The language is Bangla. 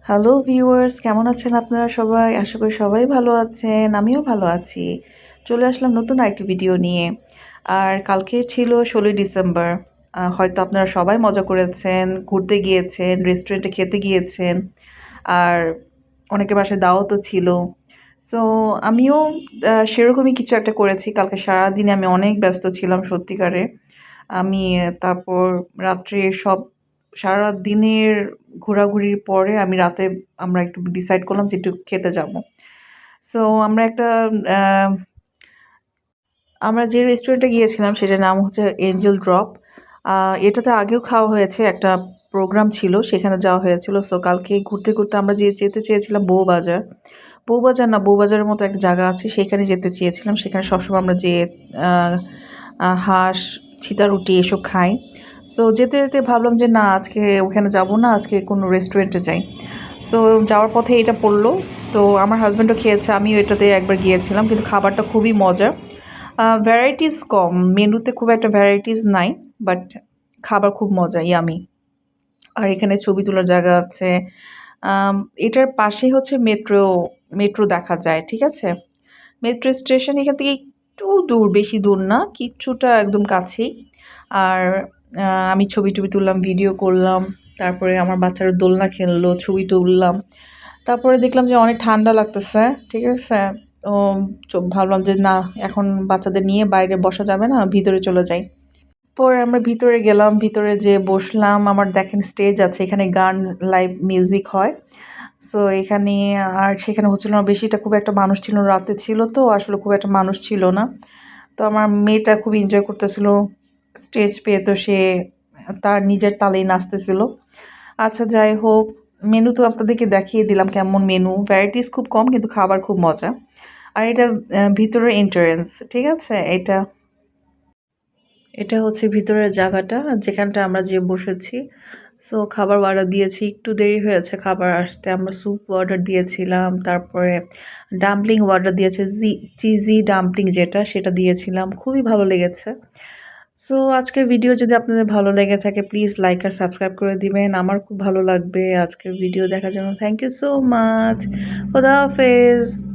হ্যালো ভিউয়ার্স, কেমন আছেন আপনারা সবাই? আশা করি সবাই ভালো আছেন। আমিও ভালো আছি। চলে আসলাম নতুন আরেকটি ভিডিও নিয়ে। আর কালকে ছিল ১৬ই ডিসেম্বর। হয়তো আপনারা সবাই মজা করেছেন, ঘুরতে গিয়েছেন, রেস্টুরেন্টে খেতে গিয়েছেন। আর অনেকের বাসায় দাওয়াতও ছিল। সো আমিও সেরকমই কিছু একটা করেছি। কালকে সারাদিনে আমি অনেক ব্যস্ত ছিলাম সত্যিকারে। আমি তারপর রাত্রে সারাদিনের ঘোরাঘুরির পরে আমরা একটু ডিসাইড করলাম যে একটু খেতে যাবো। সো আমরা একটা আ আমরা যে রেস্টুরেন্টে গিয়েছিলাম সেটার নাম হচ্ছে এঞ্জেল ড্রপ। আ এটাতে আগেও খাওয়া হয়েছে, একটা প্রোগ্রাম ছিল সেখানে যাওয়া হয়েছিল। সো কালকে ঘুরতে আমরা যেতে চেয়েছিলাম বউবাজার। বউবাজার না, বউবাজারের মতো একটা জায়গা আছে সেখানে যেতে চেয়েছিলাম। সেখানে সবসময় আমরা যেয়ে আ আ হাঁস, ছিটা-রুটি এসব খাই। সো যেতে ভাবলাম যে না, আজকে ওখানে যাবো না, আজকে কোনো রেস্টুরেন্টে যাই। সো যাওয়ার পথে এটা পড়লো। তো আমার হাসব্যান্ডও খেয়েছে, আমিও এটাতে একবার গিয়েছিলাম। কিন্তু খাবারটা খুবই মজার। ভ্যারাইটিস কম, মেনুতে খুব একটা ভ্যারাইটিস নাই। বাট খাবার খুব মজা, ইয়াম্মি। আর এখানে ছবি তোলার জায়গা আছে। আম এটার পাশেই হচ্ছে মেট্রো দেখা যায়, ঠিক আছে? মেট্রো স্টেশন এখান থেকে একটু দূর, বেশি দূর না, কিছুটা একদম কাছেই। আর আমি ছবি-টবি তুললাম, ভিডিও করলাম। তারপরে আমার বাচ্চারা দোলনা খেললো, ছবি তুললাম। তারপরে দেখলাম যে অনেক ঠান্ডা লাগতেছে, ঠিক আছে? তো ভাবলাম যে না, এখন বাচ্চাদের নিয়ে বাইরে বসা যাবে না, ভিতরে চলে যাই। পরে আমরা ভিতরে গেলাম, ভিতরে যেয়ে বসলাম। আমার দেখেন স্টেজ আছে, এখানে গান, লাইভ মিউজিক হয়। সো এখানে আর সেখানে হচ্ছিল না, বেশিটা খুব একটা মানুষ ছিল না, রাতে ছিল তো আসলে খুব একটা মানুষ ছিল না। তো আমার মেয়েটা খুব এনজয় করতেছিল স্টেজ পেয়ে, তো সে তার নিজের তালেই নাচতেছিল। আচ্ছা যাই হোক, মেনু তো আপনাদেরকে দেখিয়ে দিলাম কেমন মেনু। ভ্যারাইটিস খুব কম কিন্তু খাবার খুব মজা। আর এটা ভিতরের এন্ট্রান্স, ঠিক আছে? এটা হচ্ছে ভিতরের জায়গাটা যেখানটা আমরা যেয়ে বসেছি। সো খাবার অর্ডার দিয়েছি। একটু দেরি হয়েছে খাবার আসতে। আমরা স্যুপ অর্ডার দিয়েছিলাম। তারপরে ডাম্পলিং অর্ডার দিয়েছি। চিজি ডাম্পলিং যেটা, সেটা দিয়েছিলাম। খুবই ভালো লেগেছে। সো আজকের ভিডিও যদি আপনাদের ভালো লেগে থাকে প্লিজ লাইক আর সাবস্ক্রাইব করে দিবেন। আমার খুব ভালো লাগবে আজকের ভিডিও দেখার জন্য। Thank you so much. খোদা হাফেজ।